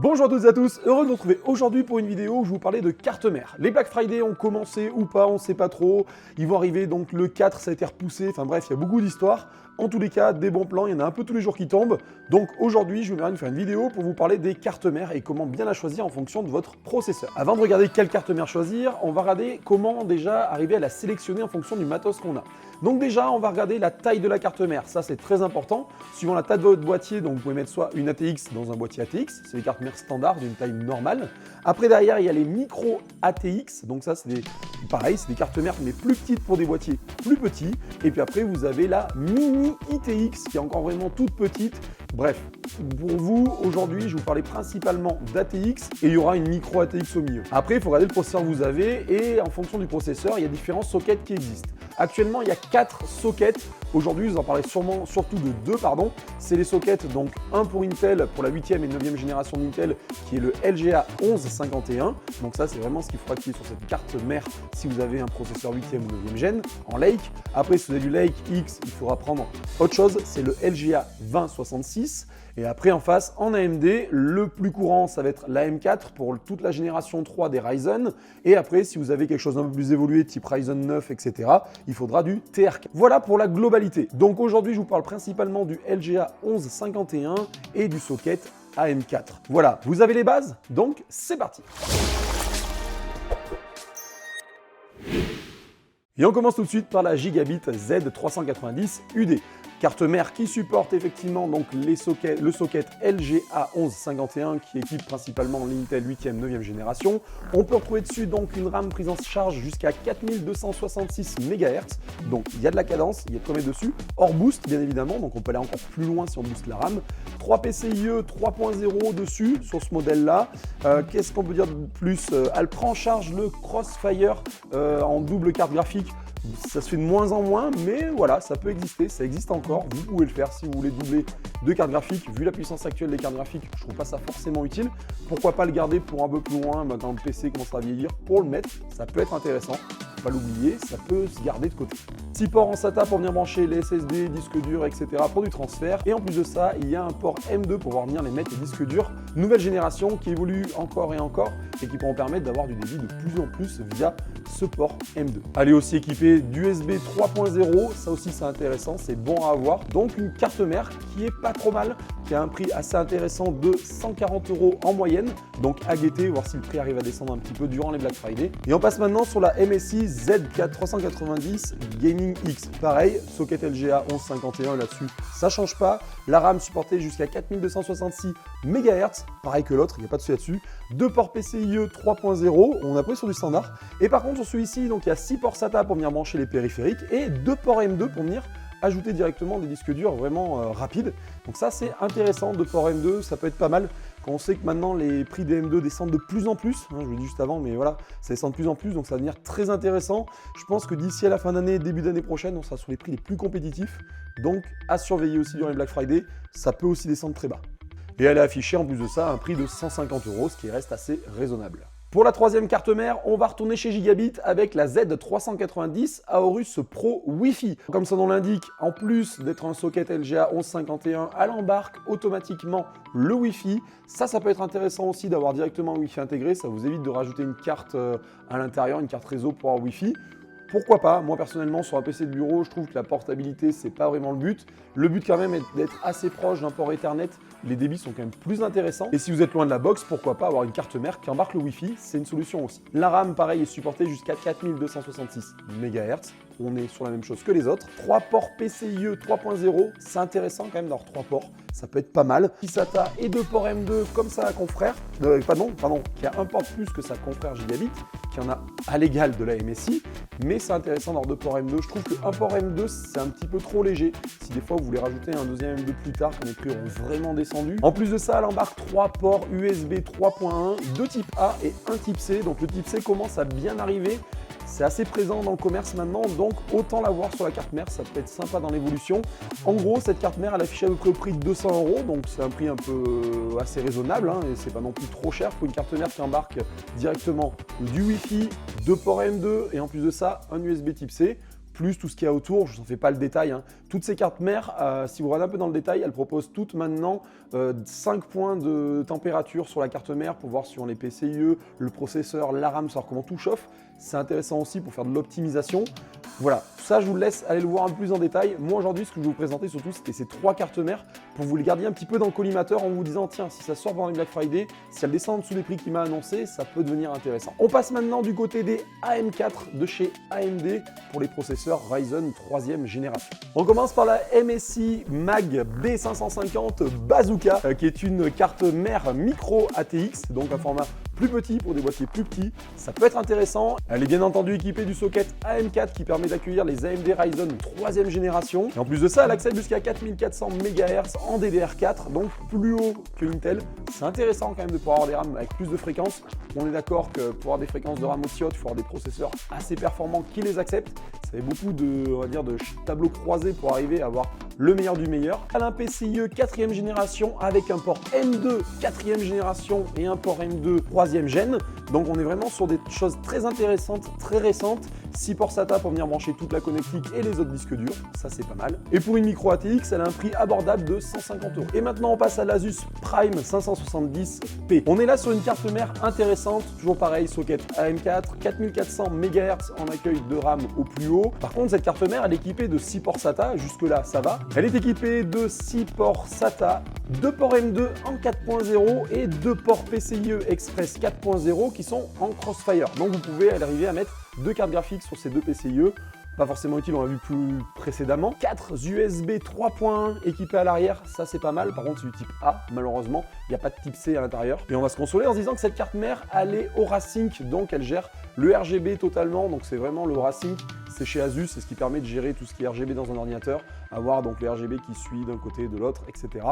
Bonjour à toutes et à tous, heureux de vous retrouver aujourd'hui pour une vidéo où je vous parlais de carte mère. Les Black Friday ont commencé ou pas, on ne sait pas trop. Ils vont arriver donc le 4, ça a été repoussé, enfin bref, il y a beaucoup d'histoires. En tous les cas, des bons plans, il y en a un peu tous les jours qui tombent. Donc aujourd'hui, je vais faire une vidéo pour vous parler des cartes mères et comment bien la choisir en fonction de votre processeur. Avant de regarder quelle carte mère choisir, on va regarder comment déjà arriver à la sélectionner en fonction du matos qu'on a. Donc déjà, on va regarder la taille de la carte mère, ça c'est très important. Suivant la taille de votre boîtier, donc vous pouvez mettre soit une ATX dans un boîtier ATX, c'est les cartes mères standard d'une taille normale. Après derrière, il y a les micro ATX, donc ça c'est pareil, c'est des cartes mères mais plus petites pour des boîtiers plus petits. Et puis après, vous avez la mini ITX qui est encore vraiment toute petite. Bref, pour vous, aujourd'hui, je vais vous parler principalement d'ATX et il y aura une micro ATX au milieu. Après, il faut regarder le processeur que vous avez et en fonction du processeur, il y a différents sockets qui existent. Actuellement, il y a 4 sockets. Aujourd'hui, je vous en parlerai surtout de 2, pardon. C'est les sockets, donc un pour Intel, pour la 8e et 9e génération d'Intel, qui est le LGA 1151. Donc ça, c'est vraiment ce qu'il faudra qu'il y ait sur cette carte mère si vous avez un processeur 8e ou 9e gen en Lake. Après, si vous avez du Lake X, il faudra prendre autre chose, c'est le LGA 2066. Et après, en face, en AMD, le plus courant, ça va être la M4 pour toute la génération 3 des Ryzen. Et après, si vous avez quelque chose d'un peu plus évolué, type Ryzen 9, etc., il faudra du TR4. Voilà pour la globalité. Donc aujourd'hui, je vous parle principalement du LGA 1151 et du socket AM4. Voilà, vous avez les bases, donc c'est parti. Et on commence tout de suite par la Gigabit Z390 UD. Carte mère qui supporte effectivement donc le socket LGA 1151 qui équipe principalement l'Intel 8e, 9e génération. On peut retrouver dessus donc une RAM prise en charge jusqu'à 4266 MHz. Donc il y a de la cadence, il y a de quoi mettre dessus. Hors boost bien évidemment, donc on peut aller encore plus loin si on booste la RAM. 3 PCIe 3.0 dessus sur ce modèle-là. Qu'est-ce qu'on peut dire de plus? Elle prend en charge le Crossfire en double carte graphique. Ça se fait de moins en moins, mais voilà, ça peut exister, ça existe encore. Vous pouvez le faire si vous voulez doubler de cartes graphiques. Vu la puissance actuelle des cartes graphiques, je trouve pas ça forcément utile. Pourquoi pas le garder pour un peu plus loin, quand le PC commence à vieillir, pour le mettre, ça peut être intéressant. Faut pas l'oublier, ça peut se garder de côté. 6 ports en SATA pour venir brancher les SSD, disques durs, etc. pour du transfert. Et en plus de ça, il y a un port M2 pour pouvoir venir les mettre les disques durs nouvelle génération qui évolue encore et encore et qui pourront permettre d'avoir du débit de plus en plus via ce port M2. Elle est aussi équipée d'USB 3.0, ça aussi c'est intéressant, c'est bon à avoir. Donc une carte mère qui est pas trop mal, qui a un prix assez intéressant de 140 € en moyenne. Donc à guetter, voir si le prix arrive à descendre un petit peu durant les Black Friday. Et on passe maintenant sur la MSI Z390 Gaming X. Pareil, socket LGA 1151 là-dessus, ça change pas. La RAM supportée jusqu'à 4266 MHz, pareil que l'autre, il n'y a pas de souci là-dessus. 2 ports PCIe 3.0, on a pris sur du standard. Et par contre sur celui-ci, donc il y a 6 ports SATA pour venir brancher les périphériques et 2 ports M2 pour venir ajouter directement des disques durs vraiment rapides. Donc ça c'est intéressant, 2 ports M2, ça peut être pas mal. Quand on sait que maintenant les prix des M2 descendent de plus en plus, je l'ai dit juste avant, mais voilà, ça descend de plus en plus, donc ça va devenir très intéressant. Je pense que d'ici à la fin d'année, début d'année prochaine, on sera sur les prix les plus compétitifs. Donc à surveiller aussi durant les Black Friday, ça peut aussi descendre très bas. Et elle est affichée en plus de ça un prix de 150 €, ce qui reste assez raisonnable. Pour la troisième carte mère, on va retourner chez Gigabit avec la Z390 Aorus Pro Wi-Fi. Comme son nom l'indique, en plus d'être un socket LGA 1151, elle embarque automatiquement le Wi-Fi. Ça peut être intéressant aussi d'avoir directement un Wi-Fi intégré. Ça vous évite de rajouter une carte à l'intérieur, une carte réseau pour avoir Wi-Fi. Pourquoi pas? Moi personnellement sur un PC de bureau, je trouve que la portabilité c'est pas vraiment le but. Le but quand même est d'être assez proche d'un port Ethernet. Les débits sont quand même plus intéressants. Et si vous êtes loin de la box, pourquoi pas avoir une carte mère qui embarque le Wi-Fi? C'est une solution aussi. La RAM pareil est supportée jusqu'à 4266 MHz. On est sur la même chose que les autres. 3 ports PCIe 3.0, c'est intéressant quand même d'avoir 3 ports. Ça peut être pas mal. 6 SATA et 2 ports M2 comme ça à confrère. Qui a un port de plus que sa confrère Gigabit, qui en a à l'égal de la MSI. Mais c'est intéressant d'avoir 2 ports M2. Je trouve qu'un port M2, c'est un petit peu trop léger. Si des fois vous voulez rajouter un deuxième M2 plus tard, quand les prix auront vraiment descendu. En plus de ça, elle embarque 3 ports USB 3.1, 2 type A et 1 type C. Donc le type C commence à bien arriver. C'est assez présent dans le commerce maintenant, donc autant l'avoir sur la carte mère, ça peut être sympa dans l'évolution. En gros, cette carte mère, elle affiche à peu près au prix de 200 €, donc c'est un prix un peu assez raisonnable, et c'est pas non plus trop cher pour une carte mère qui embarque directement du Wi-Fi, 2 ports M2 et en plus de ça, un USB type C. plus tout ce qu'il y a autour. Je ne vous en fais pas le détail, hein. Toutes ces cartes mères, si vous regardez un peu dans le détail, elles proposent toutes maintenant 5 points de température sur la carte mère pour voir sur les PCIe, le processeur, la RAM, savoir comment tout chauffe. C'est intéressant aussi pour faire de l'optimisation. Voilà, tout ça, je vous laisse aller le voir un peu plus en détail. Moi, aujourd'hui, ce que je vais vous présenter surtout, c'était ces 3 cartes mères pour vous les garder un petit peu dans le collimateur en vous disant, tiens, si ça sort pendant les Black Friday, si elle descend en dessous des prix qu'il m'a annoncé, ça peut devenir intéressant. On passe maintenant du côté des AM4 de chez AMD pour les processeurs Ryzen 3e génération. On commence par la MSI Mag B550 Bazooka, qui est une carte mère micro ATX, donc un format plus petit pour des boîtiers plus petits. Ça peut être intéressant. Elle est bien entendu équipée du socket AM4 qui permet d'accueillir les AMD Ryzen 3e génération. Et en plus de ça, elle accède jusqu'à 4400 MHz en DDR4, donc plus haut que Intel. C'est intéressant quand même de pouvoir avoir des RAM avec plus de fréquences. On est d'accord que pour avoir des fréquences de RAM aussi hautes, il faut avoir des processeurs assez performants qui les acceptent. Ça fait beaucoup de, on va dire, de tableaux croisés pour arriver à avoir le meilleur du meilleur. Elle a un PCIe 4e génération avec un port M2 4e génération et un port M2 3e gen. Donc on est vraiment sur des choses très intéressantes, très récentes. 6 ports SATA pour venir brancher toute la connectique et les autres disques durs, ça c'est pas mal. Et pour une micro ATX, elle a un prix abordable de 150 €. Et maintenant on passe à l'Asus Prime 570p. On est là sur une carte mère intéressante, toujours pareil, socket AM4, 4400 MHz en accueil de RAM au plus haut. Par contre cette carte mère elle est équipée de 6 ports SATA, jusque là ça va. Elle est équipée de 6 ports SATA, 2 ports M2 en 4.0 et 2 ports PCIe Express 4.0 qui sont en Crossfire. Donc vous pouvez arriver à mettre 2 cartes graphiques sur ces 2 PCIe. Pas forcément utile, on l'a vu plus précédemment. 4 USB 3.1 équipés à l'arrière, ça c'est pas mal. Par contre, c'est du type A, malheureusement, il n'y a pas de type C à l'intérieur. Et on va se consoler en se disant que cette carte mère, elle est Aura Sync, donc elle gère le RGB totalement. Donc c'est vraiment le Aura Sync, c'est chez Asus, c'est ce qui permet de gérer tout ce qui est RGB dans un ordinateur, avoir donc le RGB qui suit d'un côté, de l'autre, etc.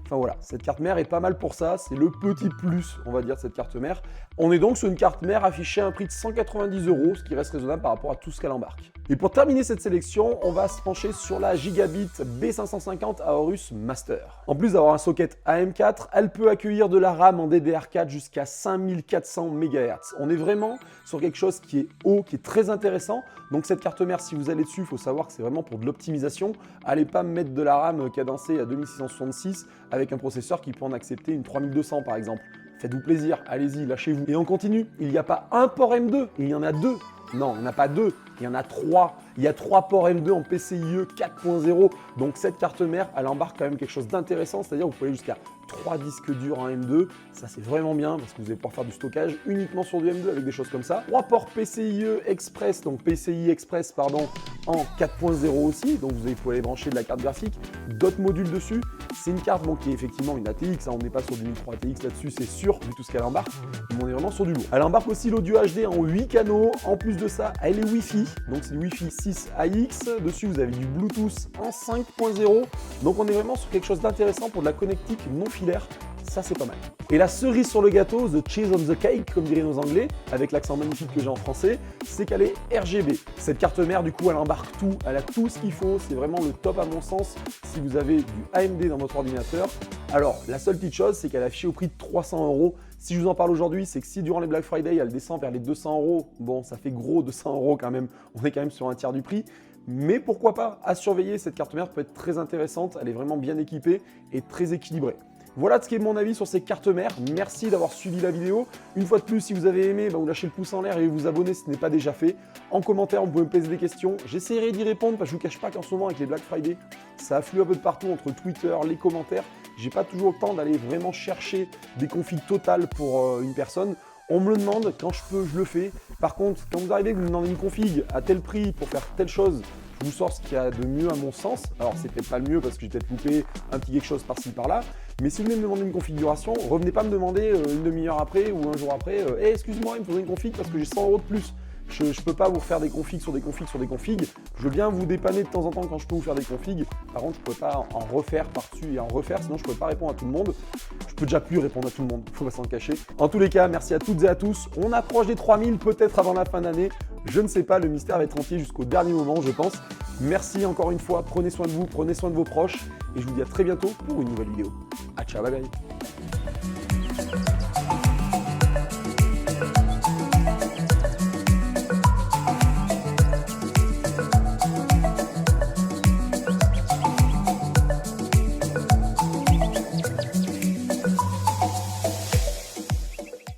Enfin voilà, cette carte mère est pas mal pour ça, c'est le petit plus, on va dire, de cette carte mère. On est donc sur une carte mère affichée à un prix de 190 €, ce qui reste raisonnable par rapport à tout ce qu'elle embarque. Et pour terminer cette sélection, on va se pencher sur la Gigabit B550 Aorus Master. En plus d'avoir un socket AM4, elle peut accueillir de la RAM en DDR4 jusqu'à 5400 MHz. On est vraiment sur quelque chose qui est haut, qui est très intéressant. Donc cette carte mère, si vous allez dessus, il faut savoir que c'est vraiment pour de l'optimisation. Allez pas mettre de la RAM cadencée à 2666 avec un processeur qui peut en accepter une 3200 par exemple. Faites-vous plaisir, allez-y, lâchez-vous. Et on continue, il n'y a pas un port M2, il y en a 2. Non, il n'y en a pas 2, il y en a 3. Il y a 3 ports M2 en PCIe 4.0. Donc cette carte mère, elle embarque quand même quelque chose d'intéressant, c'est-à-dire que vous pouvez aller jusqu'à 3 disques durs en M2. Ça c'est vraiment bien parce que vous allez pouvoir faire du stockage uniquement sur du M2 avec des choses comme ça. 3 ports PCIe Express, donc PCI Express pardon, en 4.0 aussi. Donc vous allez pouvoir aller brancher de la carte graphique, d'autres modules dessus. C'est une carte qui est effectivement une ATX, hein, on n'est pas sur du micro ATX là-dessus, c'est sûr, vu tout ce qu'elle embarque, mais on est vraiment sur du lourd. Elle embarque aussi l'audio HD en 8 canaux, en plus de ça, elle est Wi-Fi, donc c'est du Wi-Fi 6 AX, dessus vous avez du Bluetooth en 5.0, donc on est vraiment sur quelque chose d'intéressant pour de la connectique non filaire. Ça c'est pas mal. Et la cerise sur le gâteau, the cheese on the cake, comme diraient nos anglais, avec l'accent magnifique que j'ai en français, c'est qu'elle est RGB. Cette carte mère, du coup, elle embarque tout, elle a tout ce qu'il faut, c'est vraiment le top à mon sens si vous avez du AMD dans votre ordinateur. Alors, la seule petite chose, c'est qu'elle est affichée au prix de 300 €. Si je vous en parle aujourd'hui, c'est que si durant les Black Friday, elle descend vers les 200 €, bon, ça fait gros 200 € quand même, on est quand même sur un tiers du prix. Mais pourquoi pas, à surveiller, cette carte mère peut être très intéressante, elle est vraiment bien équipée et très équilibrée. Voilà ce qui est mon avis sur ces cartes mères. Merci d'avoir suivi la vidéo. Une fois de plus, si vous avez aimé, vous lâchez le pouce en l'air et vous abonnez si ce n'est pas déjà fait. En commentaire, vous pouvez me poser des questions. J'essaierai d'y répondre parce que je ne vous cache pas qu'en ce moment, avec les Black Friday, ça afflue un peu de partout entre Twitter, les commentaires. J'ai pas toujours le temps d'aller vraiment chercher des configs totales pour une personne. On me le demande, quand je peux, je le fais. Par contre, quand vous arrivez, que vous me demandez une config à tel prix pour faire telle chose, je vous sors ce qu'il y a de mieux à mon sens. Alors, c'est peut-être pas le mieux parce que j'ai peut-être loupé un petit quelque chose par-ci par-là. Mais si vous venez me demander une configuration, revenez pas me demander une demi-heure après ou un jour après hey, excuse-moi, il me faudrait une config parce que j'ai 100 € de plus. Je ne peux pas vous refaire des configs sur des configs sur des configs. Je veux bien vous dépanner de temps en temps quand je peux vous faire des configs. Par contre, je ne peux pas en refaire par-dessus et en refaire, sinon je ne peux pas répondre à tout le monde. Je peux déjà plus répondre à tout le monde, il faut pas s'en cacher. En tous les cas, merci à toutes et à tous. On approche des 3000, peut-être avant la fin d'année. Je ne sais pas, le mystère va être entier jusqu'au dernier moment, je pense. Merci encore une fois, prenez soin de vous, prenez soin de vos proches. Et je vous dis à très bientôt pour une nouvelle vidéo. Ah, ciao, bye bye.